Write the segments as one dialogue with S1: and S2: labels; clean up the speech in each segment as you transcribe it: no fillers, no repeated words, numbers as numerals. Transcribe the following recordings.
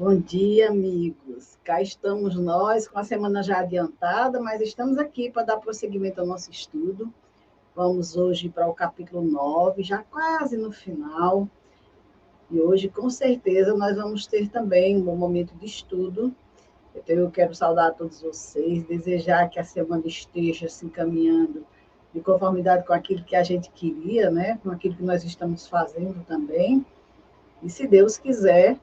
S1: Bom dia, amigos. Cá estamos nós, com a semana já adiantada, mas estamos aqui para dar prosseguimento ao nosso estudo. Vamos hoje para o capítulo 9, já quase no final. E hoje, com certeza, nós vamos ter também um bom momento de estudo. Então, eu quero saudar a todos vocês, desejar que a semana esteja se encaminhando de conformidade com aquilo que a gente queria, né? Com aquilo que nós estamos fazendo também. E, se Deus quiser,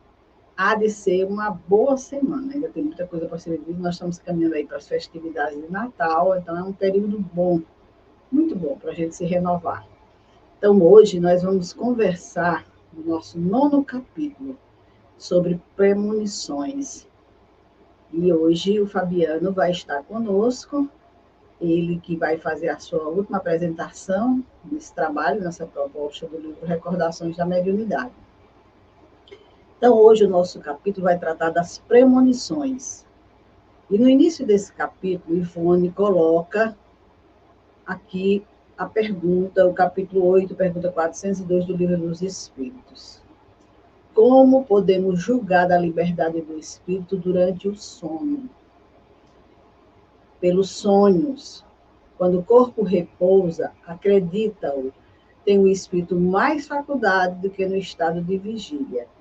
S1: há de ser uma boa semana. Ainda tem muita coisa para ser vivida. Nós estamos caminhando aí para as festividades de Natal, então é um período bom, muito bom para a gente se renovar. Então, hoje nós vamos conversar no nosso 9º capítulo sobre premonições. E hoje o Fabiano vai estar conosco, ele que vai fazer a sua última apresentação nesse trabalho, nessa proposta do livro Recordações da Mediunidade. Então, hoje o nosso capítulo vai tratar das premonições. E no início desse capítulo, Ivone coloca aqui a pergunta, o capítulo 8, pergunta 402 do Livro dos Espíritos. Como podemos julgar da liberdade do espírito durante o sono? Pelos sonhos. Quando o corpo repousa, acredita-o, tem o espírito mais faculdade do que no estado de vigília.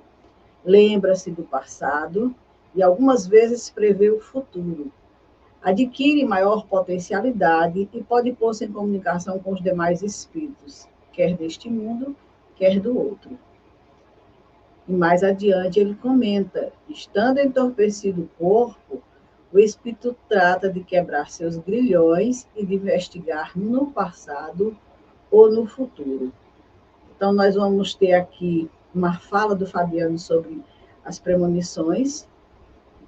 S1: Lembra-se do passado e algumas vezes prevê o futuro. Adquire maior potencialidade e pode pôr-se em comunicação com os demais espíritos, quer deste mundo, quer do outro. E mais adiante ele comenta, estando entorpecido o corpo, o espírito trata de quebrar seus grilhões e de investigar no passado ou no futuro. Então, nós vamos ter aqui uma fala do Fabiano sobre as premonições.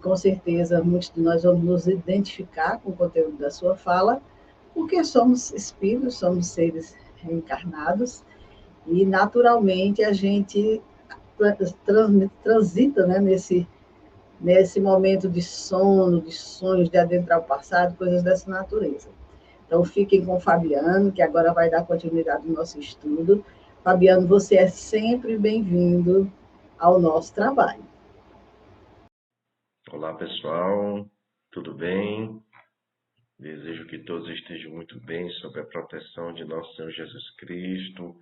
S1: Com certeza, muitos de nós vamos nos identificar com o conteúdo da sua fala, porque somos espíritos, somos seres reencarnados, e, naturalmente, a gente transita, né, nesse momento de sono, de sonhos, de adentrar o passado, coisas dessa natureza. Então, fiquem com o Fabiano, que agora vai dar continuidade ao nosso estudo. Fabiano, você é sempre bem-vindo ao nosso trabalho.
S2: Olá, pessoal, tudo bem? Desejo que todos estejam muito bem sob a proteção de nosso Senhor Jesus Cristo,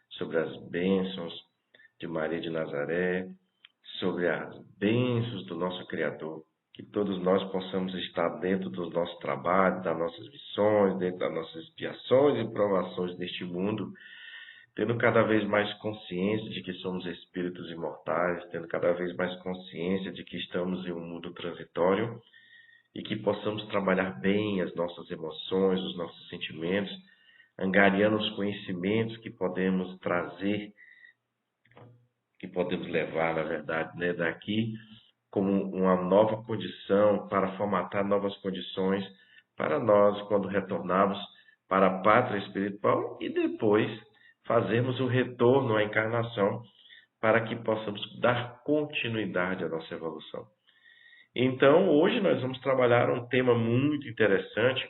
S2: sobre as bênçãos de Maria de Nazaré, sobre as bênçãos do nosso Criador. Que todos nós possamos estar dentro dos nossos trabalhos, das nossas missões, dentro das nossas expiações e provações deste mundo, tendo cada vez mais consciência de que somos espíritos imortais, tendo cada vez mais consciência de que estamos em um mundo transitório e que possamos trabalhar bem as nossas emoções, os nossos sentimentos, angariando os conhecimentos que podemos trazer, que podemos levar, na verdade, né, daqui, como uma nova condição, para formatar novas condições para nós, quando retornarmos para a pátria espiritual e depois fazermos o retorno à encarnação para que possamos dar continuidade à nossa evolução. Então, hoje nós vamos trabalhar um tema muito interessante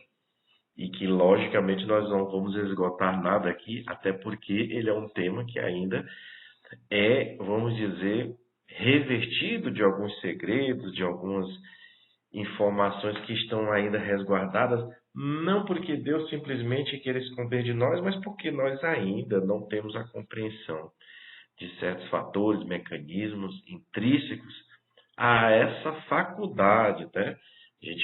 S2: e que, logicamente, nós não vamos esgotar nada aqui, até porque ele é um tema que ainda é, vamos dizer, revestido de alguns segredos, de algumas informações que estão ainda resguardadas, não porque Deus simplesmente queira esconder de nós, mas porque nós ainda não temos a compreensão de certos fatores, mecanismos intrínsecos a essa faculdade, né?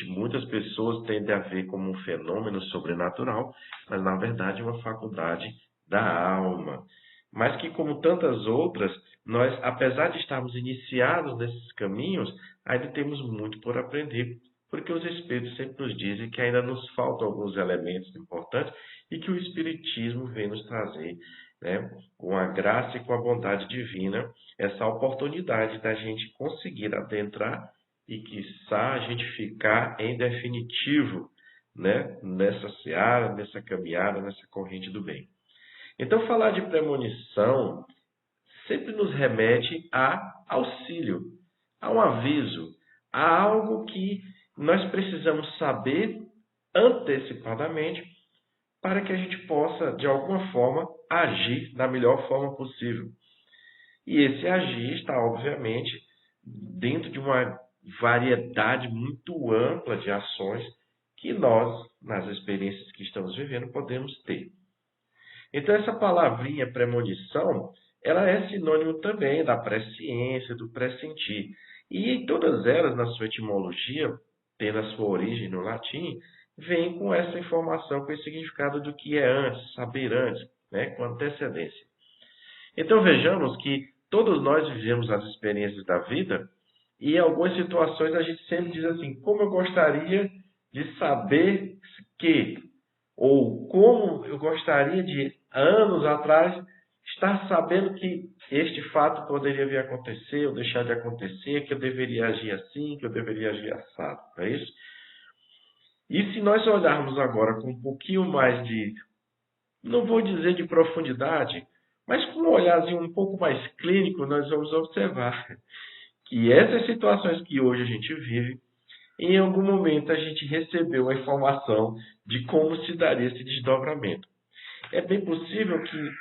S2: Muitas pessoas tendem a ver como um fenômeno sobrenatural, mas na verdade é uma faculdade da alma. Mas que, como tantas outras, nós, apesar de estarmos iniciados nesses caminhos, ainda temos muito por aprender, porque os Espíritos sempre nos dizem que ainda nos faltam alguns elementos importantes e que o Espiritismo vem nos trazer, né, com a graça e com a bondade divina, essa oportunidade da gente conseguir adentrar e, quiçá, a gente ficar em definitivo, né, nessa seara, nessa caminhada, nessa corrente do bem. Então, falar de premonição sempre nos remete a auxílio, a um aviso, a algo que nós precisamos saber antecipadamente para que a gente possa, de alguma forma, agir da melhor forma possível. E esse agir está, obviamente, dentro de uma variedade muito ampla de ações que nós, nas experiências que estamos vivendo, podemos ter. Então, essa palavrinha premonição, ela é sinônimo também da presciência, do pressentir. E em todas elas, na sua etimologia, tendo a sua origem no latim, vem com essa informação, com esse significado do que é antes, saber antes, né, com antecedência. Então, vejamos que todos nós vivemos as experiências da vida e em algumas situações a gente sempre diz assim, como eu gostaria de saber que, ou como eu gostaria de, anos atrás, estar sabendo que este fato poderia vir a acontecer ou deixar de acontecer, que eu deveria agir assim, que eu deveria agir assado, não é isso? E se nós olharmos agora com um pouquinho mais de, não vou dizer de profundidade, mas com um olharzinho um pouco mais clínico, nós vamos observar que essas situações que hoje a gente vive, em algum momento a gente recebeu a informação de como se daria esse desdobramento. É bem possível que,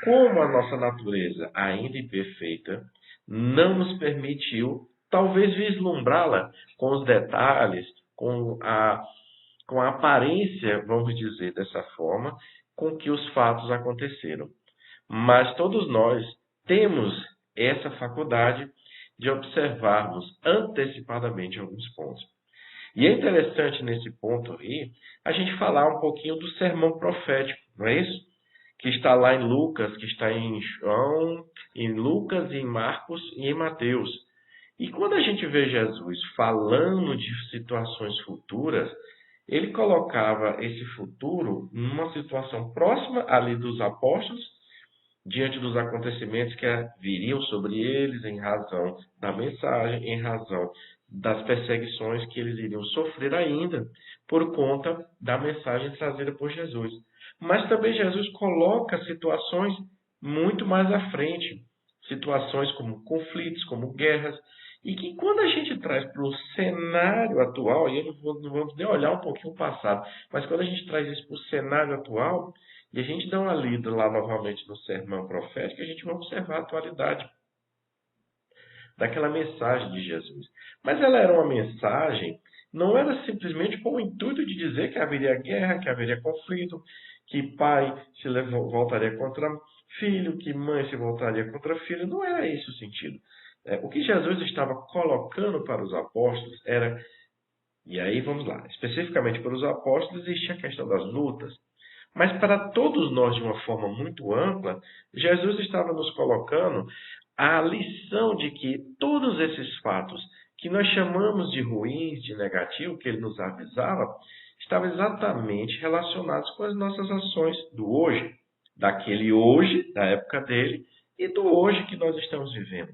S2: como a nossa natureza, ainda imperfeita, não nos permitiu, talvez, vislumbrá-la com os detalhes, com a aparência, vamos dizer dessa forma, com que os fatos aconteceram. Mas todos nós temos essa faculdade de observarmos antecipadamente alguns pontos. E é interessante nesse ponto aí a gente falar um pouquinho do sermão profético, não é isso? Que está lá em Lucas, que está em João, em Lucas, em Marcos e em Mateus. E quando a gente vê Jesus falando de situações futuras, ele colocava esse futuro numa situação próxima ali dos apóstolos, diante dos acontecimentos que viriam sobre eles em razão da mensagem, em razão das perseguições que eles iriam sofrer ainda por conta da mensagem trazida por Jesus. Mas também Jesus coloca situações muito mais à frente, situações como conflitos, como guerras, e que quando a gente traz para o cenário atual, e não vamos nem olhar um pouquinho o passado, mas quando a gente traz isso para o cenário atual, e a gente dá uma lida lá novamente no sermão profético, a gente vai observar a atualidade daquela mensagem de Jesus. Mas ela era uma mensagem, não era simplesmente com o intuito de dizer que haveria guerra, que haveria conflito, que pai se voltaria contra filho, que mãe se voltaria contra filho. Não era esse o sentido. O que Jesus estava colocando para os apóstolos era, e aí vamos lá, especificamente para os apóstolos existia a questão das lutas, mas para todos nós, de uma forma muito ampla, Jesus estava nos colocando a lição de que todos esses fatos que nós chamamos de ruins, de negativo, que ele nos avisava, estavam exatamente relacionados com as nossas ações do hoje, daquele hoje, da época dele, e do hoje que nós estamos vivendo.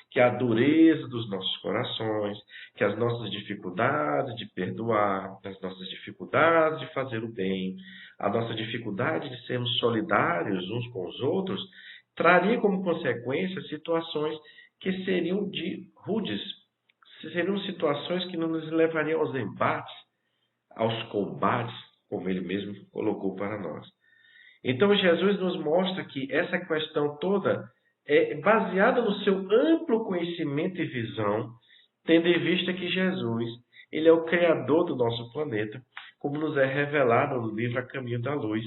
S2: Que a dureza dos nossos corações, que as nossas dificuldades de perdoar, as nossas dificuldades de fazer o bem, a nossa dificuldade de sermos solidários uns com os outros, traria como consequência situações que seriam rudes, seriam situações que não nos levariam aos embates, aos combates, como ele mesmo colocou para nós. Então Jesus nos mostra que essa questão toda é baseada no seu amplo conhecimento e visão, tendo em vista que Jesus, ele é o Criador do nosso planeta, como nos é revelado no livro A Caminho da Luz,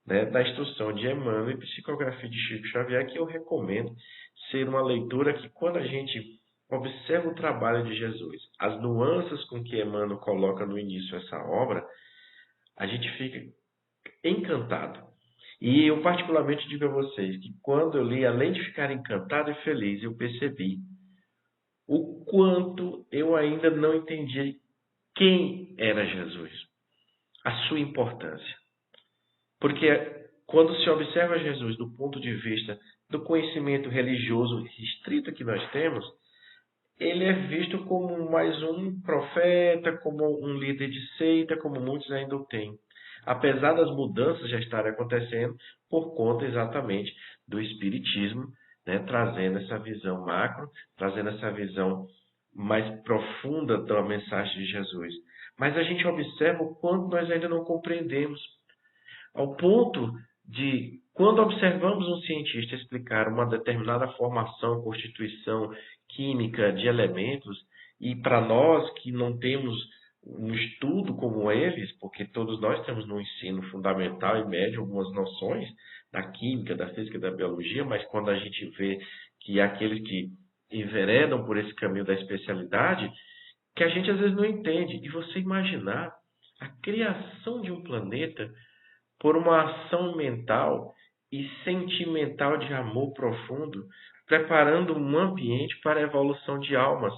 S2: né, da instrução de Emmanuel e psicografia de Chico Xavier, que eu recomendo ser uma leitura que, quando a gente observa o trabalho de Jesus, as nuances com que Emmanuel coloca no início essa obra, a gente fica encantado. E eu particularmente digo a vocês que quando eu li, além de ficar encantado e feliz, eu percebi o quanto eu ainda não entendi quem era Jesus, a sua importância. Porque quando se observa Jesus do ponto de vista do conhecimento religioso restrito que nós temos, ele é visto como mais um profeta, como um líder de seita, como muitos ainda o têm. Apesar das mudanças já estarem acontecendo por conta exatamente do Espiritismo, né, trazendo essa visão macro, trazendo essa visão mais profunda da mensagem de Jesus. Mas a gente observa o quanto nós ainda não compreendemos, ao ponto de, quando observamos um cientista explicar uma determinada formação, constituição química de elementos, e para nós que não temos um estudo como eles, porque todos nós temos no ensino fundamental e médio algumas noções da química, da física, da biologia, mas quando a gente vê que aqueles que enveredam por esse caminho da especialidade, que a gente às vezes não entende. E você imaginar a criação de um planeta por uma ação mental e sentimental de amor profundo, preparando um ambiente para a evolução de almas,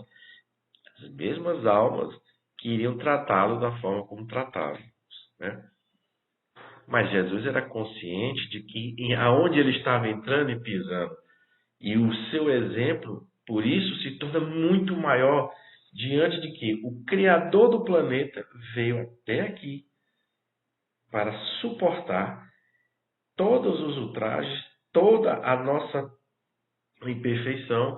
S2: as mesmas almas que iriam tratá-lo da forma como tratávamos, né? Mas Jesus era consciente de que aonde ele estava entrando e pisando, e o seu exemplo, por isso, se torna muito maior diante de que o Criador do planeta veio até aqui para suportar todos os ultrajes, toda a nossa imperfeição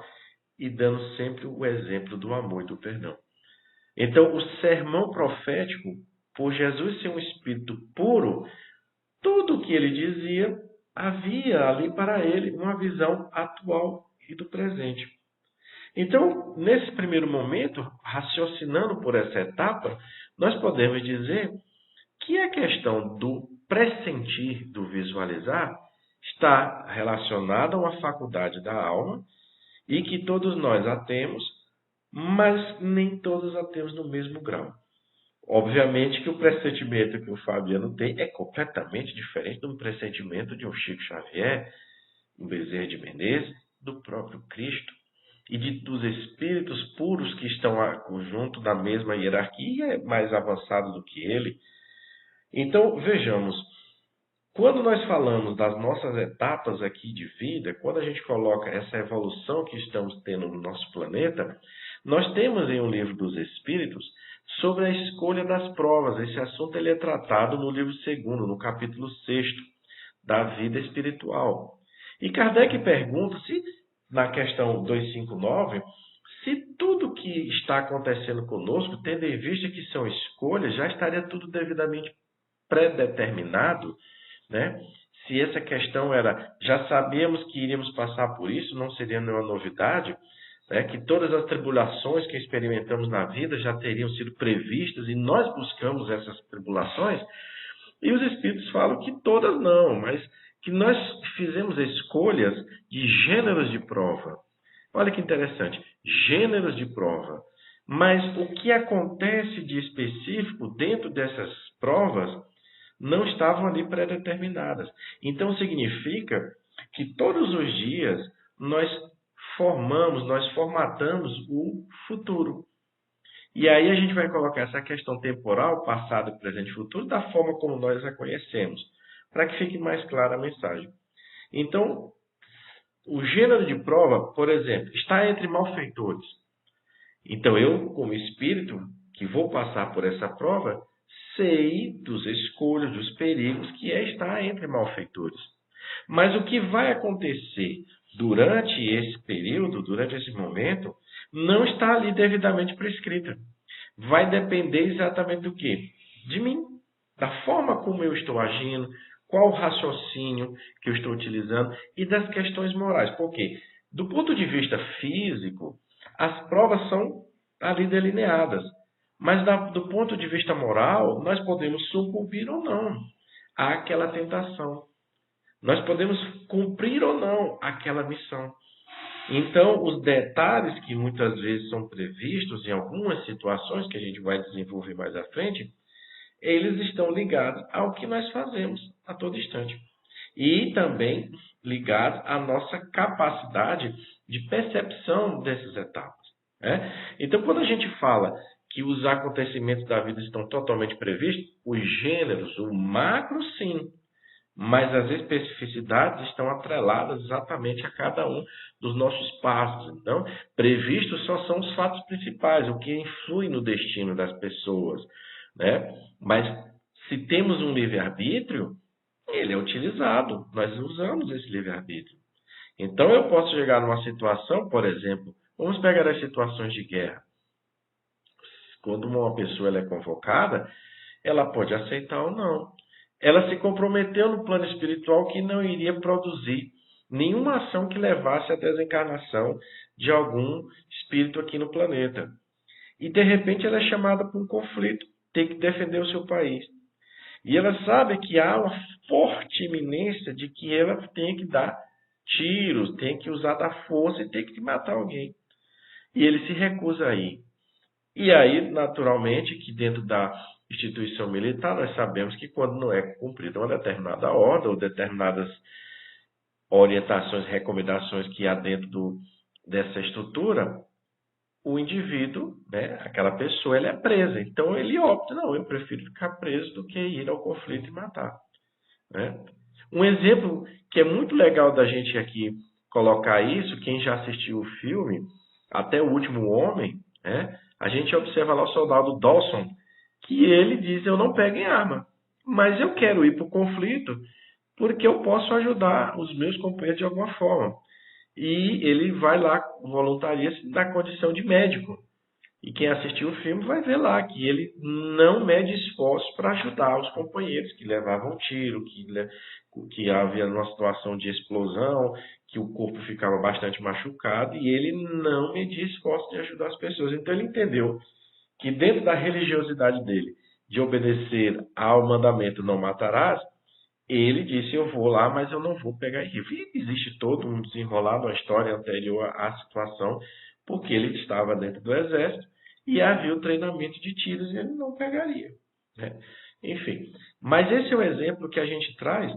S2: e dando sempre o exemplo do amor e do perdão. Então, o sermão profético, por Jesus ser um espírito puro, tudo o que ele dizia, havia ali para ele uma visão atual e do presente. Então, nesse primeiro momento, raciocinando por essa etapa, nós podemos dizer que a questão do pressentir, do visualizar, está relacionada a uma faculdade da alma e que todos nós a temos, mas nem todos a temos no mesmo grau. Obviamente que o pressentimento que o Fabiano tem é completamente diferente do pressentimento de um Chico Xavier, um Bezerra de Menezes, do próprio Cristo e dos espíritos puros que estão junto da mesma hierarquia, mais avançado do que ele. Então, vejamos, quando nós falamos das nossas etapas aqui de vida, quando a gente coloca essa evolução que estamos tendo no nosso planeta, nós temos em um livro dos Espíritos sobre a escolha das provas. Esse assunto ele é tratado no livro 2º, no capítulo 6º, da vida espiritual. E Kardec pergunta se, na questão 259, se tudo que está acontecendo conosco, tendo em vista que são escolhas, já estaria tudo devidamente predeterminado, né? Se essa questão era, já sabíamos que iríamos passar por isso, não seria nenhuma novidade, né? Que todas as tribulações que experimentamos na vida já teriam sido previstas e nós buscamos essas tribulações, e os Espíritos falam que todas não, mas que nós fizemos escolhas de gêneros de prova. Olha que interessante, gêneros de prova. Mas o que acontece de específico dentro dessas provas não estavam ali pré-determinadas. Então significa que todos os dias nós formatamos o futuro. E aí a gente vai colocar essa questão temporal, passado, presente e futuro, da forma como nós a conhecemos, para que fique mais clara a mensagem. Então, o gênero de prova, por exemplo, está entre malfeitores. Então eu, como espírito, que vou passar por essa prova, sei dos escolhas, dos perigos que é estar entre malfeitores. Mas o que vai acontecer durante esse período, durante esse momento, não está ali devidamente prescrita. Vai depender exatamente do quê? De mim, da forma como eu estou agindo, qual o raciocínio que eu estou utilizando e das questões morais. Por quê? Do ponto de vista físico, as provas são ali delineadas. Mas do ponto de vista moral, nós podemos sucumbir ou não àquela tentação. Nós podemos cumprir ou não aquela missão. Então, os detalhes que muitas vezes são previstos em algumas situações que a gente vai desenvolver mais à frente, eles estão ligados ao que nós fazemos a todo instante. E também ligados à nossa capacidade de percepção dessas etapas, né? Então, quando a gente fala que os acontecimentos da vida estão totalmente previstos, os gêneros, o macro, sim. Mas as especificidades estão atreladas exatamente a cada um dos nossos passos. Então, previstos só são os fatos principais, o que influi no destino das pessoas, né? Mas se temos um livre-arbítrio, ele é utilizado. Nós usamos esse livre-arbítrio. Então, eu posso chegar numa situação, por exemplo, vamos pegar as situações de guerra. Quando uma pessoa ela é convocada, ela pode aceitar ou não. Ela se comprometeu no plano espiritual que não iria produzir nenhuma ação que levasse à desencarnação de algum espírito aqui no planeta. E de repente ela é chamada para um conflito, tem que defender o seu país. E ela sabe que há uma forte iminência de que ela tem que dar tiros, tem que usar da força e tem que matar alguém. E ele se recusa a ir. E aí, naturalmente, que dentro da instituição militar, nós sabemos que quando não é cumprida uma determinada ordem ou determinadas orientações, recomendações que há dentro dessa estrutura, o indivíduo, né, aquela pessoa, ele é presa. Então ele opta, não, eu prefiro ficar preso do que ir ao conflito e matar. Né? Um exemplo que é muito legal da gente aqui colocar isso, quem já assistiu o filme, até o Último Homem, né, a gente observa lá o soldado Dawson, que ele diz, eu não pego em arma, mas eu quero ir para o conflito porque eu posso ajudar os meus companheiros de alguma forma. E ele vai lá, voluntaria-se na condição de médico. E quem assistiu o filme vai ver lá que ele não mede esforços para ajudar os companheiros que levavam tiro, que havia uma situação de explosão, que o corpo ficava bastante machucado, e ele não media esforços de ajudar as pessoas. Então ele entendeu que dentro da religiosidade dele, de obedecer ao mandamento não matarás, ele disse, eu vou lá, mas eu não vou pegar rifle. E existe todo um desenrolado, uma história anterior à situação, porque ele estava dentro do exército e havia o treinamento de tiros e ele não pegaria. Né? Enfim, mas esse é o exemplo que a gente traz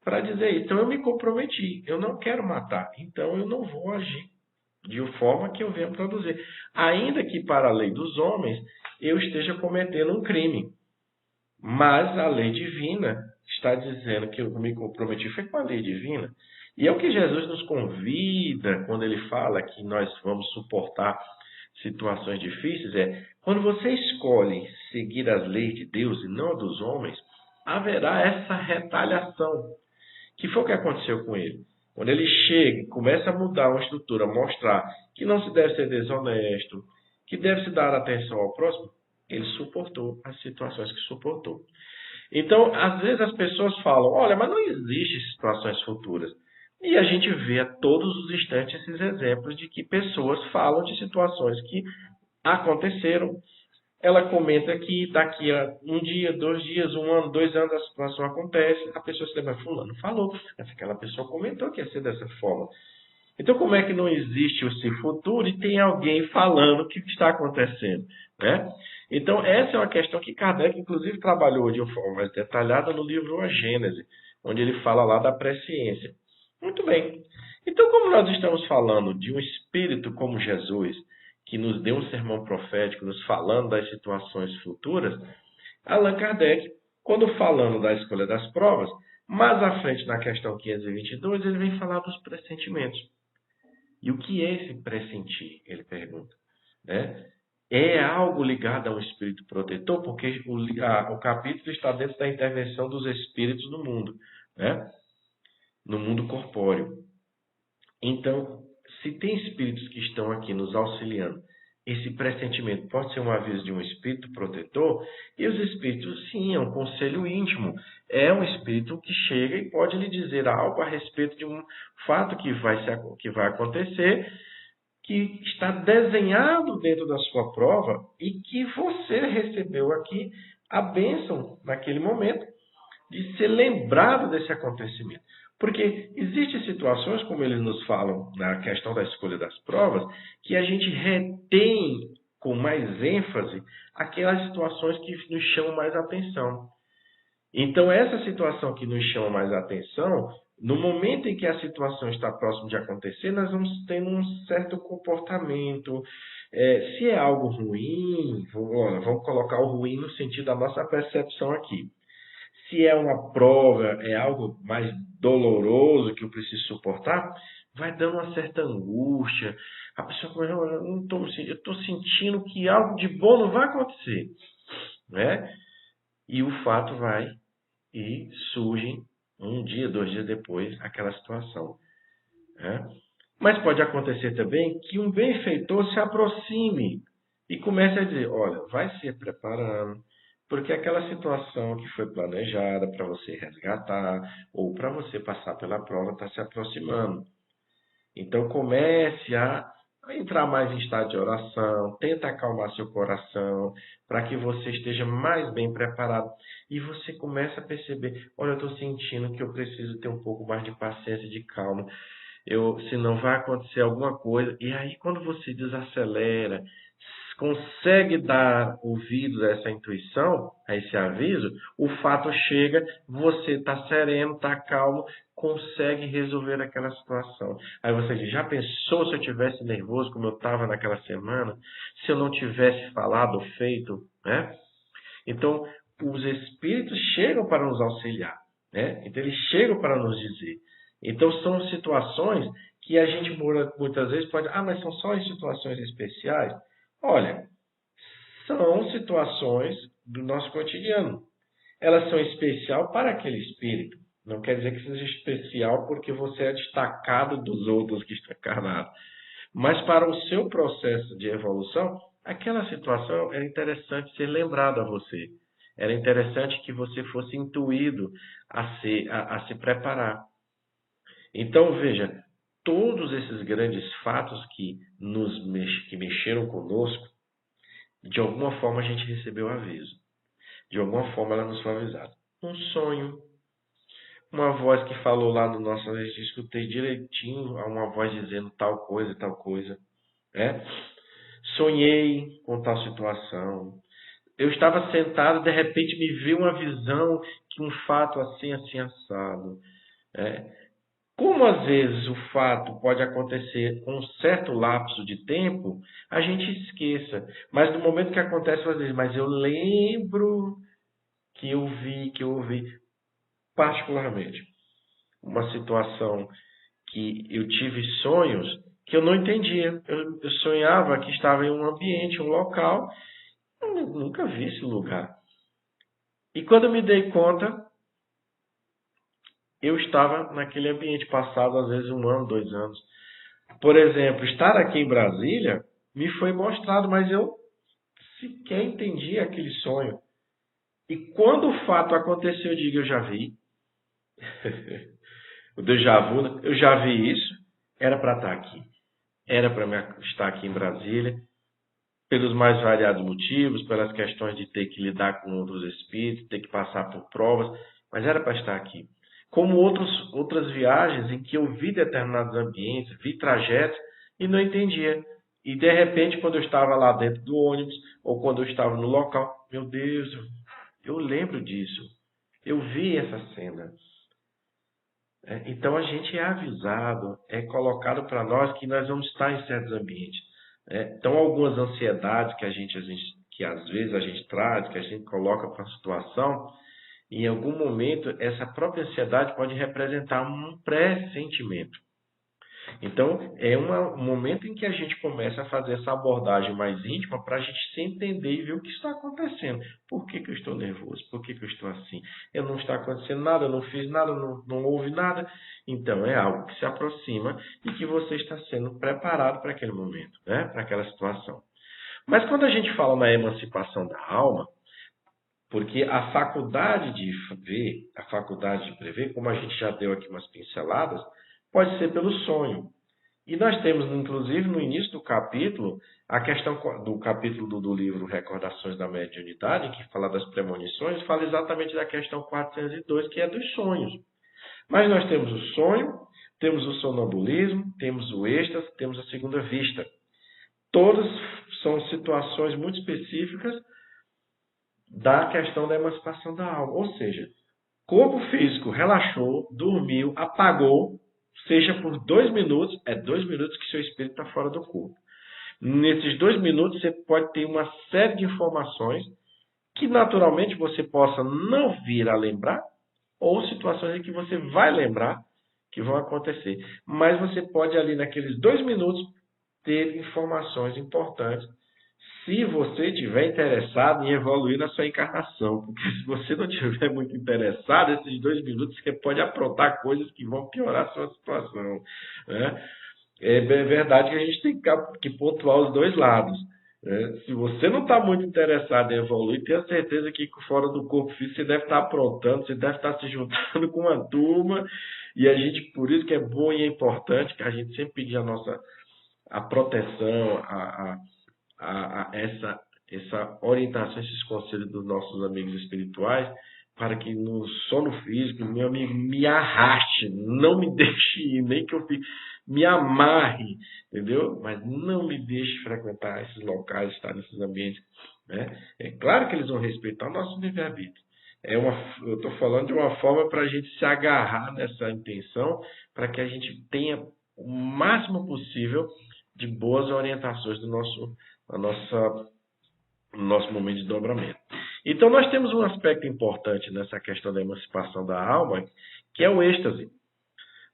S2: para dizer isso. Então eu me comprometi, eu não quero matar, então eu não vou agir de forma que eu venha produzir. Ainda que para a lei dos homens eu esteja cometendo um crime. Mas a lei divina está dizendo que eu me comprometi foi com a lei divina. E é o que Jesus nos convida quando ele fala que nós vamos suportar situações difíceis, quando você escolhe seguir as leis de Deus e não a dos homens, haverá essa retaliação, que foi o que aconteceu com ele. Quando ele chega e começa a mudar uma estrutura, mostrar que não se deve ser desonesto, que deve se dar atenção ao próximo, ele suportou as situações que suportou. Então, às vezes as pessoas falam, olha, mas não existem situações futuras. E a gente vê a todos os instantes esses exemplos de que pessoas falam de situações que aconteceram. Ela comenta que daqui a um dia, 2 dias, 1 ano, 2 anos a situação acontece, a pessoa se lembra, fulano falou, aquela pessoa comentou que ia ser dessa forma. Então, como é que não existe esse futuro e tem alguém falando o que está acontecendo? Né? Então, essa é uma questão que Kardec, inclusive, trabalhou de uma forma mais detalhada no livro A Gênese, onde ele fala lá da presciência. Muito bem. Então, como nós estamos falando de um espírito como Jesus, que nos deu um sermão profético, nos falando das situações futuras, Allan Kardec, quando falando da escolha das provas, mais à frente na questão 522, ele vem falar dos pressentimentos. E o que é esse pressentir? Ele pergunta. Né? É algo ligado a um espírito protetor? Porque o capítulo está dentro da intervenção dos espíritos no mundo, né? No mundo corpóreo. Então, se tem espíritos que estão aqui nos auxiliando, esse pressentimento pode ser um aviso de um espírito protetor, e os espíritos, sim, é um conselho íntimo. É um espírito que chega e pode lhe dizer algo a respeito de um fato que vai acontecer, que está desenhado dentro da sua prova e que você recebeu aqui a bênção naquele momento de ser lembrado desse acontecimento. Porque existem situações, como eles nos falam na questão da escolha das provas, que a gente retém com mais ênfase aquelas situações que nos chamam mais atenção. Então, essa situação que nos chama mais atenção, no momento em que a situação está próxima de acontecer, nós vamos tendo um certo comportamento. Se é algo ruim, vamos colocar o ruim no sentido da nossa percepção aqui. Se é uma prova, é algo mais doloroso que eu preciso suportar, vai dando uma certa angústia. A pessoa começa, eu estou sentindo que algo de bom não vai acontecer. Né? E o fato vai e surge 1 dia, 2 dias depois aquela situação. Né? Mas pode acontecer também que um benfeitor se aproxime e comece a dizer, olha, vai se preparando, porque aquela situação que foi planejada para você resgatar ou para você passar pela prova está se aproximando. Então comece a entrar mais em estado de oração, tenta acalmar seu coração, para que você esteja mais bem preparado. E você começa a perceber, olha, eu estou sentindo que eu preciso ter um pouco mais de paciência, de calma. Senão vai acontecer alguma coisa. E aí, quando você desacelera, consegue dar ouvidos a essa intuição, a esse aviso, o fato chega, você está sereno, está calmo, consegue resolver aquela situação. Aí você diz, já pensou se eu tivesse nervoso como eu estava naquela semana? Se eu não tivesse falado ou feito? Né? Então, os espíritos chegam para nos auxiliar. Né? Então, eles chegam para nos dizer. Então, são situações que a gente muitas vezes pode... mas são só em situações especiais? Olha, são situações do nosso cotidiano. Elas são especial para aquele espírito. Não quer dizer que seja especial porque você é destacado dos outros que estão encarnados. Mas para o seu processo de evolução, aquela situação era interessante ser lembrada a você. Era interessante que você fosse intuído a se preparar. Então, veja, todos esses grandes fatos que mexeram conosco, de alguma forma a gente recebeu aviso. De alguma forma ela nos foi avisada. Um sonho, uma voz que falou lá no nosso... Eu escutei direitinho uma voz dizendo tal coisa e tal coisa. Né? Sonhei com tal situação. Eu estava sentado, de repente me veio uma visão que um fato assim, assim, assado. Como às vezes o fato pode acontecer com um certo lapso de tempo, a gente esqueça. Mas no momento que acontece, às vezes, mas eu lembro que eu ouvi particularmente uma situação que eu tive sonhos que eu não entendia. Eu sonhava que estava em um ambiente, um local, eu nunca vi esse lugar. E quando eu me dei conta, eu estava naquele ambiente passado, às vezes 1 ano, 2 anos. Por exemplo, estar aqui em Brasília me foi mostrado, mas eu sequer entendi aquele sonho. E quando o fato aconteceu, eu digo, eu já vi. O déjà vu, eu já vi isso, era para estar aqui. Era para estar aqui em Brasília, pelos mais variados motivos, pelas questões de ter que lidar com outros espíritos, ter que passar por provas, mas era para estar aqui. Como outras viagens em que eu vi determinados ambientes, vi trajetos e não entendia. E de repente, quando eu estava lá dentro do ônibus, ou quando eu estava no local, meu Deus, eu lembro disso. Eu vi essa cena. Então a gente é avisado, é colocado para nós que nós vamos estar em certos ambientes. Então algumas ansiedades que que às vezes a gente traz, que a gente coloca para a situação, em algum momento essa própria ansiedade pode representar um pressentimento. Então é um momento em que a gente começa a fazer essa abordagem mais íntima para a gente se entender e ver o que está acontecendo. Por que eu estou nervoso? Por que eu estou assim? Não está acontecendo nada, eu não fiz nada, não houve nada. Então é algo que se aproxima e que você está sendo preparado para aquele momento, né? Para aquela situação. Mas quando a gente fala na emancipação da alma, porque a faculdade de ver, a faculdade de prever, como a gente já deu aqui umas pinceladas, pode ser pelo sonho. E nós temos, inclusive, no início do capítulo, a questão do capítulo do livro Recordações da Mediunidade, que fala das premonições, fala exatamente da questão 402, que é dos sonhos. Mas nós temos o sonho, temos o sonambulismo, temos o êxtase, temos a segunda vista. Todas são situações muito específicas da questão da emancipação da alma. Ou seja, corpo físico relaxou, dormiu, apagou, seja por 2 minutos, 2 minutos que seu espírito está fora do corpo. Nesses 2 minutos você pode ter uma série de informações que naturalmente você possa não vir a lembrar, ou situações em que você vai lembrar que vão acontecer. Mas você pode ali naqueles 2 minutos ter informações importantes se você estiver interessado em evoluir na sua encarnação. Porque se você não estiver muito interessado, esses 2 minutos você pode aprontar coisas que vão piorar a sua situação. Né? É verdade que a gente tem que pontuar os dois lados. Né? Se você não está muito interessado em evoluir, tenha certeza que fora do corpo físico você deve estar aprontando, você deve estar se juntando com uma turma. E a gente, por isso que é bom e é importante que a gente sempre pedir a proteção, essa orientação, esses conselhos dos nossos amigos espirituais, para que no sono físico, meu amigo, me arraste, não me deixe ir, nem que eu fique, me amarre, entendeu? Mas não me deixe frequentar esses locais, estar nesses ambientes, né? É claro que eles vão respeitar o nosso livre-arbítrio. Eu estou falando de uma forma para a gente se agarrar nessa intenção, para que a gente tenha o máximo possível de boas orientações do nosso momento de dobramento. Então, nós temos um aspecto importante nessa questão da emancipação da alma, que é o êxtase.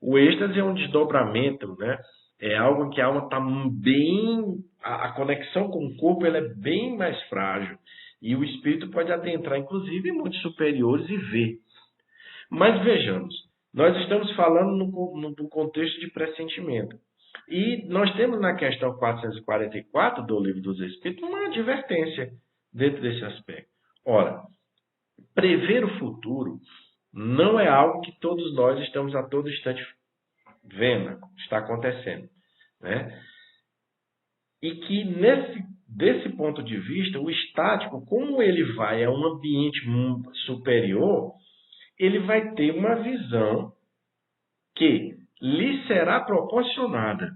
S2: O êxtase é um desdobramento, né? É algo em que a alma está bem... A conexão com o corpo ela é bem mais frágil. E o espírito pode adentrar, inclusive, em mundos superiores e ver. Mas vejamos, nós estamos falando no contexto de pressentimento. E nós temos na questão 444 do Livro dos Espíritos uma advertência dentro desse aspecto. Ora, prever o futuro não é algo que todos nós estamos a todo instante vendo, está acontecendo, né? E que desse ponto de vista, o estático, como ele vai a um ambiente superior, ele vai ter uma visão que lhe será proporcionada.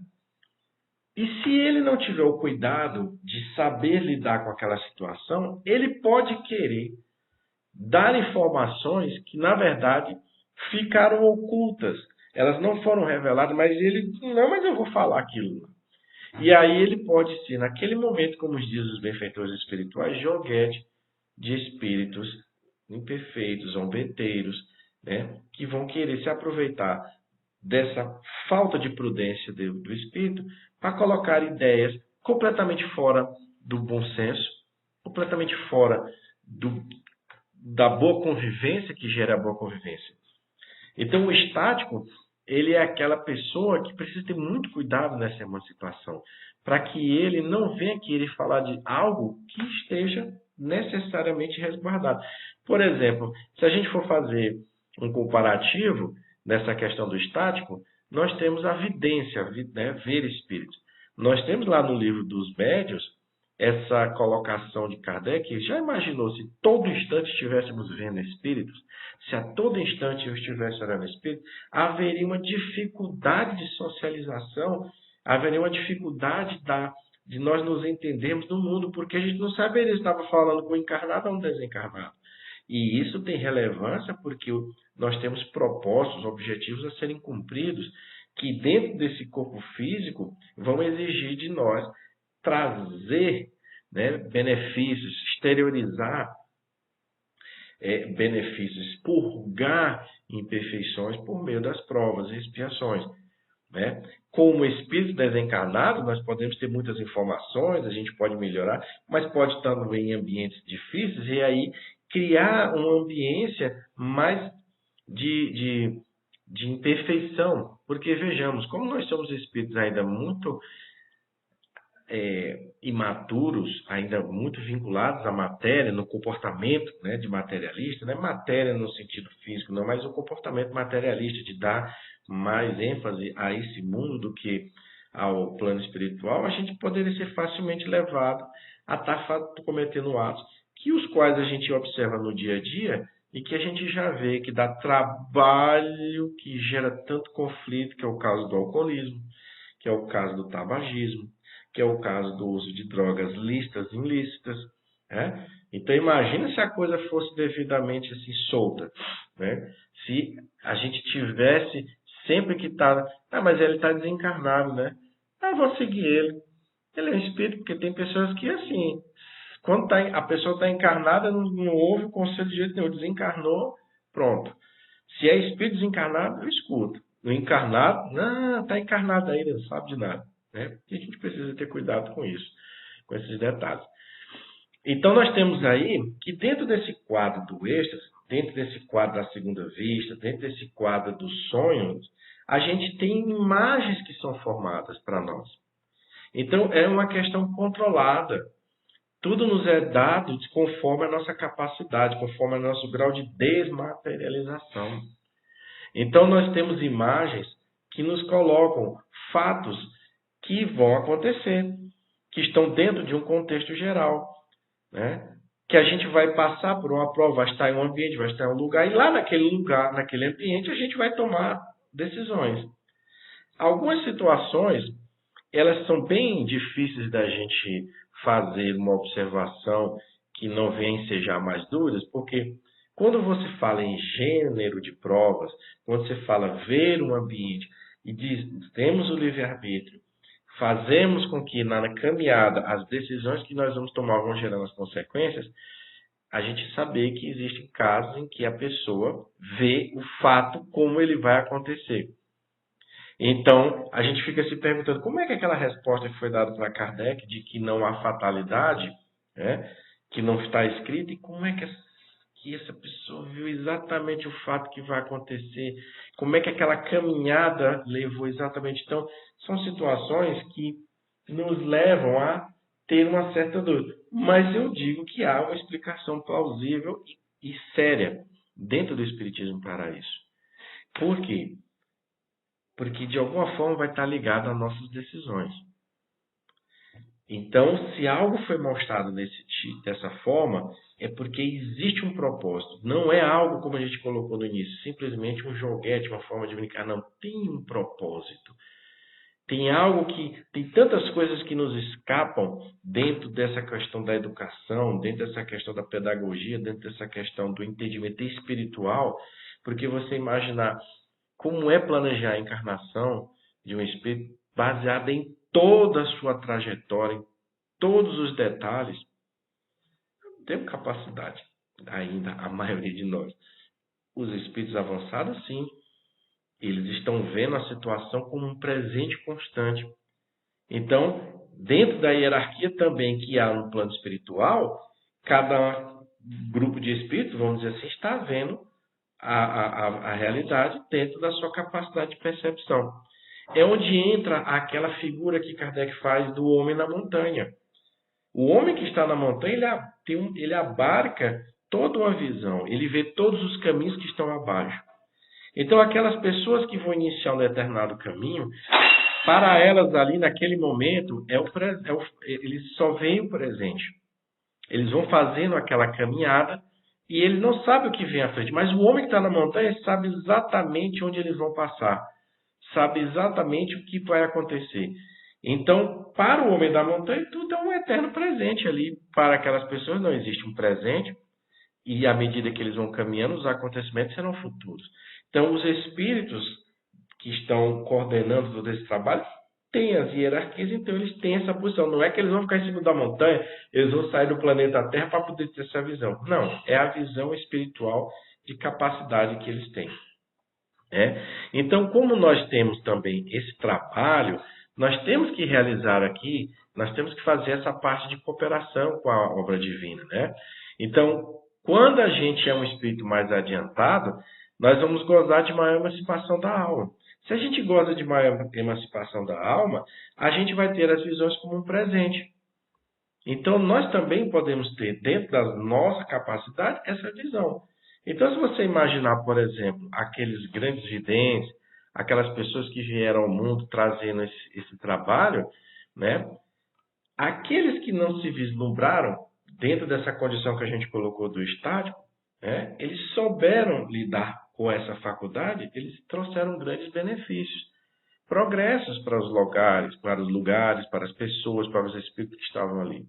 S2: E se ele não tiver o cuidado de saber lidar com aquela situação, ele pode querer dar informações que, na verdade, ficaram ocultas. Elas não foram reveladas, mas mas eu vou falar aquilo. E aí ele pode ser, naquele momento, como diz os benfeitores espirituais, joguete de espíritos imperfeitos, zombeteiros, né, que vão querer se aproveitar dessa falta de prudência do espírito para colocar ideias completamente fora do bom senso, completamente fora da boa convivência que gera a boa convivência. Então, o estático, ele é aquela pessoa que precisa ter muito cuidado nessa emancipação, para que ele não venha querer falar de algo que esteja necessariamente resguardado. Por exemplo, se a gente for fazer um comparativo nessa questão do estático, nós temos a vidência, né, ver espíritos. Nós temos lá no livro dos médiuns essa colocação de Kardec. Já imaginou se todo instante estivéssemos vendo espíritos? Se a todo instante eu estivesse olhando espíritos, haveria uma dificuldade de socialização, haveria uma dificuldade de nós nos entendermos no mundo, porque a gente não saberia se estava falando com um encarnado ou um desencarnado. E isso tem relevância porque nós temos propósitos, objetivos a serem cumpridos, que dentro desse corpo físico vão exigir de nós trazer, né, benefícios, exteriorizar benefícios, expurgar imperfeições por meio das provas e expiações, né? Como espírito desencarnado, nós podemos ter muitas informações, a gente pode melhorar, mas pode estar em ambientes difíceis e aí criar uma ambiência mais de imperfeição. Porque vejamos, como nós somos espíritos ainda muito imaturos, ainda muito vinculados à matéria, no comportamento, né, de materialista, não é matéria no sentido físico, não, mas o comportamento materialista de dar mais ênfase a esse mundo do que ao plano espiritual, a gente poderia ser facilmente levado a estar cometendo atos que os quais a gente observa no dia a dia e que a gente já vê que dá trabalho, que gera tanto conflito, que é o caso do alcoolismo, que é o caso do tabagismo, que é o caso do uso de drogas lícitas e ilícitas, né? Então, imagina se a coisa fosse devidamente assim, solta, né? Se a gente tivesse sempre que está... mas ele está desencarnado, né? Vou seguir ele. Ele é um espírito, porque tem pessoas que, assim, quando a pessoa está encarnada, não houve o conselho de jeito nenhum. Desencarnou, pronto. Se é espírito desencarnado, eu escuto. No encarnado, não, está encarnado ainda, não sabe de nada. Né? E a gente precisa ter cuidado com isso, com esses detalhes. Então, nós temos aí que dentro desse quadro do êxtase, dentro desse quadro da segunda vista, dentro desse quadro dos sonhos, a gente tem imagens que são formadas para nós. Então, é uma questão controlada. Tudo nos é dado conforme a nossa capacidade, conforme o nosso grau de desmaterialização. Então, nós temos imagens que nos colocam fatos que vão acontecer, que estão dentro de um contexto geral, né? Que a gente vai passar por uma prova, vai estar em um ambiente, vai estar em um lugar, e lá naquele lugar, naquele ambiente, a gente vai tomar decisões. Algumas situações, elas são bem difíceis da gente fazer uma observação que não venha ser já mais duras, porque quando você fala em gênero de provas, quando você fala ver um ambiente e diz, temos o livre-arbítrio, fazemos com que na caminhada as decisões que nós vamos tomar vão gerando as consequências, a gente saber que existem casos em que a pessoa vê o fato como ele vai acontecer. Então, a gente fica se perguntando como é que aquela resposta que foi dada para Kardec de que não há fatalidade, né, que não está escrita, e como é que essa pessoa viu exatamente o fato que vai acontecer, como é que aquela caminhada levou exatamente. Então, são situações que nos levam a ter uma certa dúvida. Mas eu digo que há uma explicação plausível e séria dentro do Espiritismo para isso. Por quê? Porque de alguma forma vai estar ligado às nossas decisões. Então, se algo foi mostrado dessa forma, é porque existe um propósito. Não é algo, como a gente colocou no início, simplesmente um joguete, uma forma de brincar. Não, tem um propósito. Tem algo que... Tem tantas coisas que nos escapam dentro dessa questão da educação, dentro dessa questão da pedagogia, dentro dessa questão do entendimento espiritual, porque você imaginar como é planejar a encarnação de um espírito baseada em toda a sua trajetória, em todos os detalhes. Não temos capacidade ainda, a maioria de nós. Os espíritos avançados, sim. Eles estão vendo a situação como um presente constante. Então, dentro da hierarquia também que há no plano espiritual, cada grupo de espíritos, vamos dizer assim, está vendo a realidade dentro da sua capacidade de percepção. É onde entra aquela figura que Kardec faz do homem na montanha. O homem que está na montanha, ele abarca toda uma visão, ele vê todos os caminhos que estão abaixo. Então, aquelas pessoas que vão iniciar um determinado caminho, para elas ali naquele momento, eles só veem o presente. Eles vão fazendo aquela caminhada e ele não sabe o que vem à frente. Mas o homem que está na montanha sabe exatamente onde eles vão passar. Sabe exatamente o que vai acontecer. Então, para o homem da montanha, tudo é um eterno presente ali. Para aquelas pessoas não existe um presente. E à medida que eles vão caminhando, os acontecimentos serão futuros. Então, os espíritos que estão coordenando todo esse trabalho têm as hierarquias, então eles têm essa posição. Não é que eles vão ficar em cima da montanha, eles vão sair do planeta Terra para poder ter essa visão. Não, é a visão espiritual de capacidade que eles têm. Então, como nós temos também esse trabalho, nós temos que realizar aqui, nós temos que fazer essa parte de cooperação com a obra divina. Então, quando a gente é um espírito mais adiantado, nós vamos gozar de maior emancipação da alma. Se a gente goza de maior emancipação da alma, a gente vai ter as visões como um presente. Então, nós também podemos ter, dentro da nossa capacidade, essa visão. Então, se você imaginar, por exemplo, aqueles grandes videntes, aquelas pessoas que vieram ao mundo trazendo esse trabalho, aqueles que não se vislumbraram dentro dessa condição que a gente colocou do estático, eles souberam lidar com essa faculdade, eles trouxeram grandes benefícios, progressos para os lugares, para as pessoas, para os espíritos que estavam ali.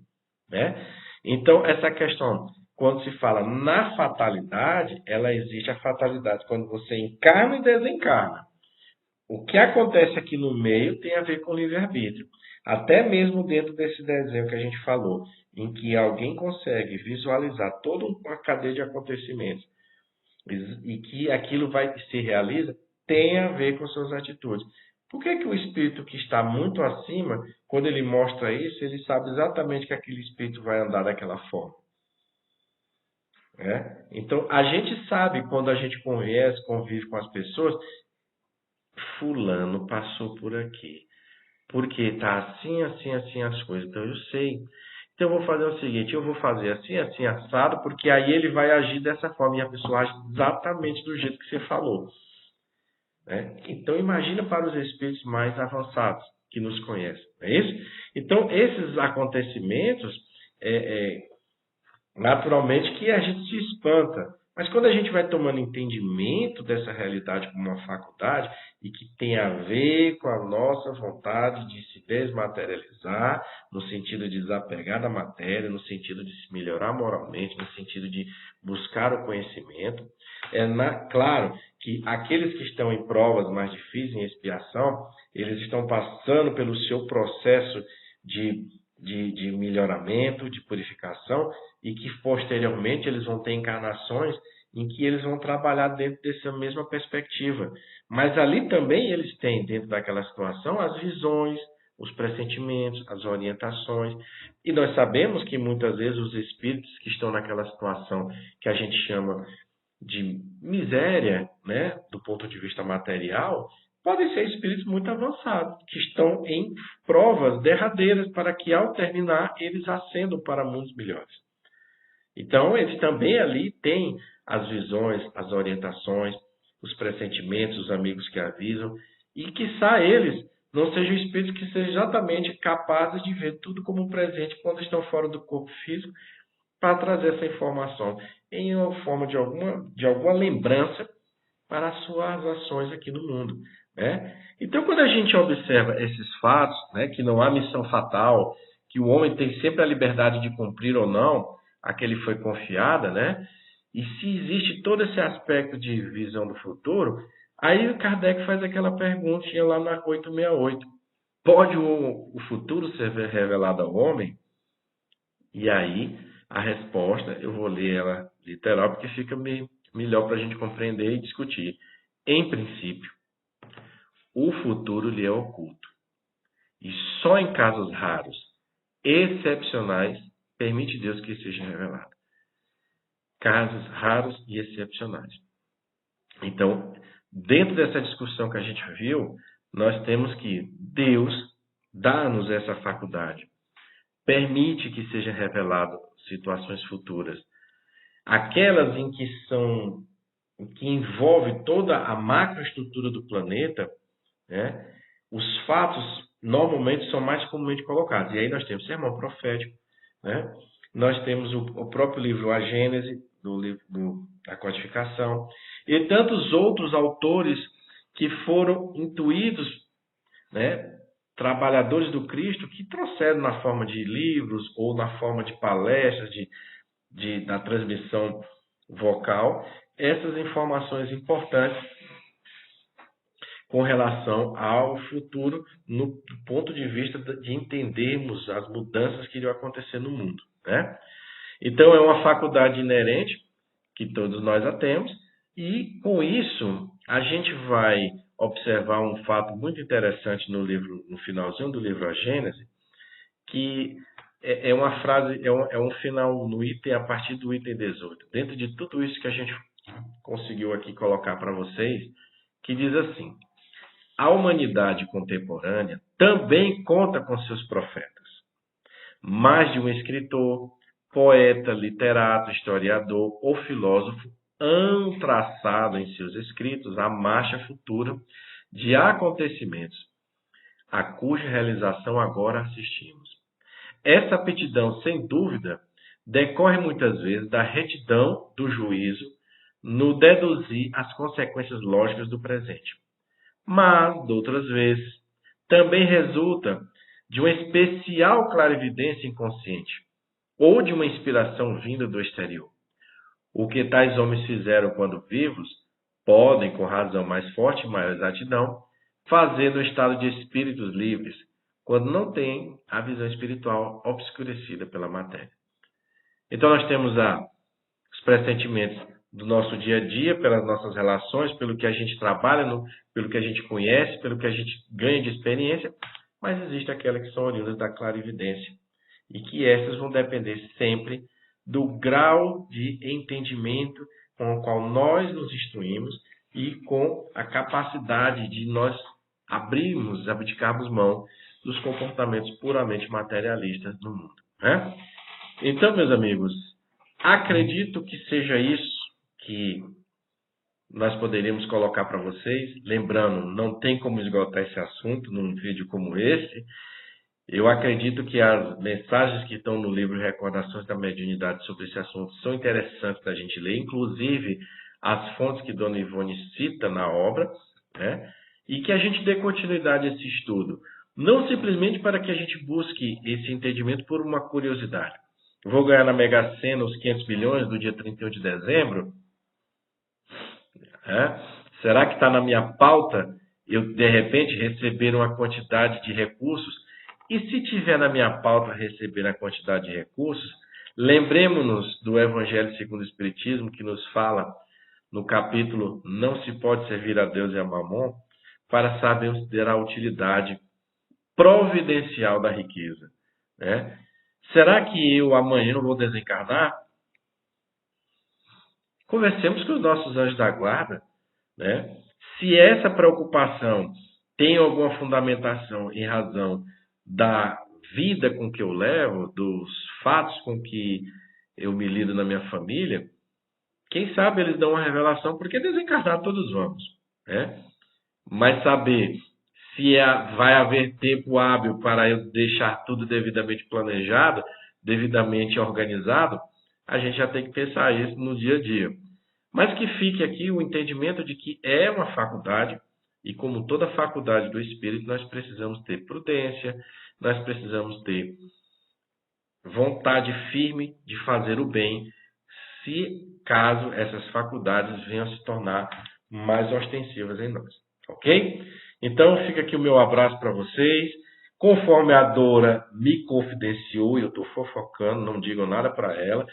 S2: Então, essa questão, quando se fala na fatalidade, ela existe a fatalidade quando você encarna e desencarna. O que acontece aqui no meio tem a ver com o livre-arbítrio. Até mesmo dentro desse desenho que a gente falou, em que alguém consegue visualizar toda uma cadeia de acontecimentos e que aquilo se realiza, tem a ver com suas atitudes. Por que o espírito que está muito acima, quando ele mostra isso, ele sabe exatamente que aquele espírito vai andar daquela forma? Então, a gente sabe, quando a gente convive com as pessoas, fulano passou por aqui. Porque está assim, assim, assim as coisas. Então, eu sei. Então, eu vou fazer o seguinte, eu vou fazer assim, assim, assado, porque aí ele vai agir dessa forma. E a pessoa age exatamente do jeito que você falou. Então, imagina para os espíritos mais avançados, que nos conhece. Não é isso? Então, esses acontecimentos, naturalmente que a gente se espanta. Mas quando a gente vai tomando entendimento dessa realidade como uma faculdade e que tem a ver com a nossa vontade de se desmaterializar, no sentido de desapegar da matéria, no sentido de se melhorar moralmente, no sentido de buscar o conhecimento, claro que aqueles que estão em provas mais difíceis, em expiação, eles estão passando pelo seu processo de melhoramento, de purificação, e que posteriormente eles vão ter encarnações em que eles vão trabalhar dentro dessa mesma perspectiva. Mas ali também eles têm, dentro daquela situação, as visões, os pressentimentos, as orientações. E nós sabemos que muitas vezes os espíritos que estão naquela situação que a gente chama de miséria, né, do ponto de vista material, podem ser espíritos muito avançados, que estão em provas derradeiras para que, ao terminar, eles ascendam para mundos melhores. Então, eles também ali têm as visões, as orientações, os pressentimentos, os amigos que avisam, e quiçá eles não sejam espíritos que sejam exatamente capazes de ver tudo como um presente quando estão fora do corpo físico, para trazer essa informação em forma de alguma lembrança para as suas ações aqui no mundo, né? Então, quando a gente observa esses fatos, né, que não há missão fatal, que o homem tem sempre a liberdade de cumprir ou não a que lhe foi confiada, né? E se existe todo esse aspecto de visão do futuro, aí o Kardec faz aquela perguntinha lá na 868. Pode o futuro ser revelado ao homem? E aí, a resposta, eu vou ler ela literal, porque fica melhor para a gente compreender e discutir. Em princípio, o futuro lhe é oculto. E só em casos raros, excepcionais, permite Deus que seja revelado. Casos raros e excepcionais. Então, dentro dessa discussão que a gente viu, nós temos que Deus dá-nos essa faculdade. Permite que seja revelado situações futuras. Aquelas em que envolve toda a macroestrutura do planeta, né, os fatos normalmente são mais comumente colocados. E aí nós temos o sermão profético, né? Nós temos o próprio livro A Gênese, do livro da codificação, e tantos outros autores que foram intuídos, né, trabalhadores do Cristo, que trouxeram na forma de livros ou na forma de palestras, da transmissão vocal, essas informações importantes com relação ao futuro, no ponto de vista de entendermos as mudanças que irão acontecer no mundo, né? Então, é uma faculdade inerente que todos nós a temos, e com isso a gente vai observar um fato muito interessante no finalzinho do livro A Gênese, que é uma frase, é um final no item, a partir do item 18. Dentro de tudo isso que a gente conseguiu aqui colocar para vocês, que diz assim: a humanidade contemporânea também conta com seus profetas. Mais de um escritor, poeta, literato, historiador ou filósofo han traçado em seus escritos a marcha futura de acontecimentos, a cuja realização agora assistimos. Essa aptidão, sem dúvida, decorre muitas vezes da retidão do juízo no deduzir as consequências lógicas do presente. Mas, de outras vezes, também resulta de uma especial clarividência inconsciente ou de uma inspiração vinda do exterior. O que tais homens fizeram quando vivos, podem, com razão mais forte e maior exatidão, fazer no estado de espíritos livres, quando não têm a visão espiritual obscurecida pela matéria. Então, nós temos os pressentimentos do nosso dia a dia, pelas nossas relações, pelo que a gente trabalha, pelo que a gente conhece, pelo que a gente ganha de experiência, mas existe aquelas que são oriundas da clarividência, e que essas vão depender sempre do grau de entendimento com o qual nós nos instruímos e com a capacidade de nós abdicarmos mão dos comportamentos puramente materialistas do mundo, né? Então, meus amigos, acredito que seja isso que nós poderíamos colocar para vocês. Lembrando, não tem como esgotar esse assunto num vídeo como esse. Eu acredito que as mensagens que estão no livro Recordações da Mediunidade sobre esse assunto são interessantes da gente ler, inclusive as fontes que Dona Ivone cita na obra, né? E que a gente dê continuidade a esse estudo. Não simplesmente para que a gente busque esse entendimento por uma curiosidade. Vou ganhar na Mega Sena os 500 milhões do dia 31 de dezembro? Será que está na minha pauta eu, de repente, receber uma quantidade de recursos? E se tiver na minha pauta receber a quantidade de recursos, lembremos-nos do Evangelho segundo o Espiritismo, que nos fala no capítulo Não se pode servir a Deus e a Mamon, para sabermos ter a utilidade providencial da riqueza, né? Será que eu amanhã vou desencarnar? Conversemos com os nossos anjos da guarda, né? Se essa preocupação tem alguma fundamentação em razão da vida com que eu levo, dos fatos com que eu me lido na minha família, quem sabe eles dão uma revelação, porque desencarnar todos vamos, né? Mas saber se vai haver tempo hábil para eu deixar tudo devidamente planejado, devidamente organizado, a gente já tem que pensar isso no dia a dia. Mas que fique aqui o entendimento de que é uma faculdade, e como toda faculdade do espírito, nós precisamos ter prudência, nós precisamos ter vontade firme de fazer o bem, se caso essas faculdades venham a se tornar mais ostensivas em nós. Ok? Então fica aqui o meu abraço para vocês. Conforme a Dora me confidenciou, e eu estou fofocando, não digo nada para ela,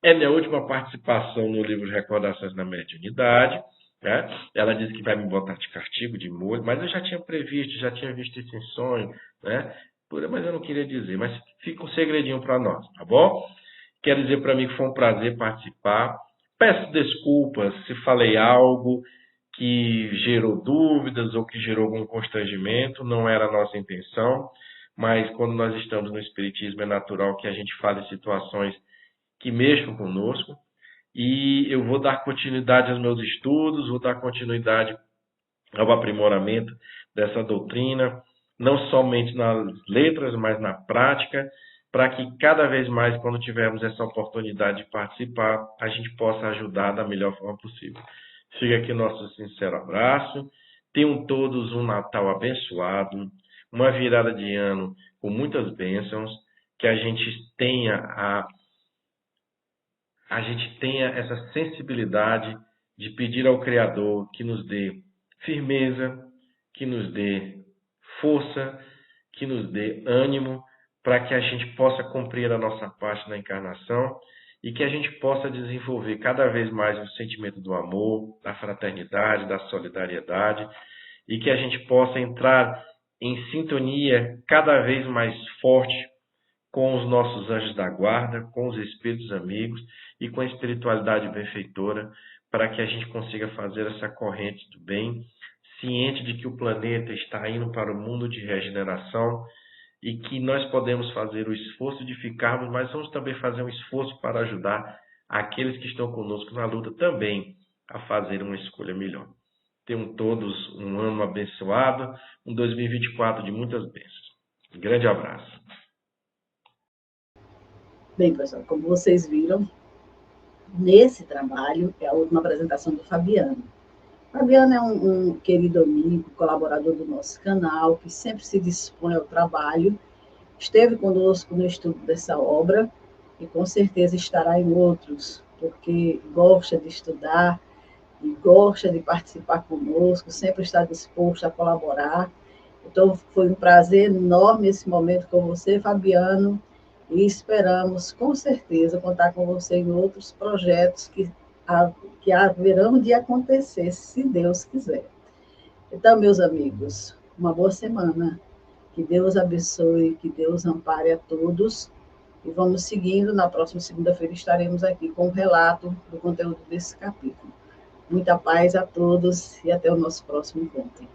S2: é minha última participação no livro de Recordações da Mediunidade, né? Ela disse que vai me botar de castigo, de molho, mas eu já tinha previsto, já tinha visto isso em sonho, né? Mas eu não queria dizer, mas fica um segredinho para nós, tá bom? Quero dizer para mim que foi um prazer participar. Peço desculpas se falei algo que gerou dúvidas ou que gerou algum constrangimento, não era a nossa intenção, mas quando nós estamos no Espiritismo é natural que a gente fale situações que mexam conosco, e eu vou dar continuidade aos meus estudos, vou dar continuidade ao aprimoramento dessa doutrina, não somente nas letras, mas na prática, para que cada vez mais, quando tivermos essa oportunidade de participar, a gente possa ajudar da melhor forma possível. Fica aqui nosso sincero abraço. Tenham todos um Natal abençoado, uma virada de ano com muitas bênçãos, que a gente tenha essa sensibilidade de pedir ao Criador que nos dê firmeza, que nos dê força, que nos dê ânimo, para que a gente possa cumprir a nossa parte na encarnação e que a gente possa desenvolver cada vez mais o sentimento do amor, da fraternidade, da solidariedade, e que a gente possa entrar em sintonia cada vez mais forte com os nossos anjos da guarda, com os espíritos amigos e com a espiritualidade benfeitora, para que a gente consiga fazer essa corrente do bem, ciente de que o planeta está indo para o mundo de regeneração e que nós podemos fazer o esforço de ficarmos, mas vamos também fazer um esforço para ajudar aqueles que estão conosco na luta também a fazer uma escolha melhor. Tenham todos um ano abençoado, um 2024 de muitas bênçãos. Um grande abraço.
S1: Bem, pessoal, como vocês viram, nesse trabalho é a última apresentação do Fabiano. Fabiano é um querido amigo, colaborador do nosso canal, que sempre se dispõe ao trabalho, esteve conosco no estudo dessa obra e com certeza estará em outros, porque gosta de estudar e gosta de participar conosco, sempre está disposto a colaborar. Então, foi um prazer enorme esse momento com você, Fabiano, e esperamos, com certeza, contar com você em outros projetos que haverão de acontecer, se Deus quiser. Então, meus amigos, uma boa semana. Que Deus abençoe, que Deus ampare a todos. E vamos seguindo. Na próxima segunda-feira estaremos aqui com o relato do conteúdo desse capítulo. Muita paz a todos e até o nosso próximo encontro.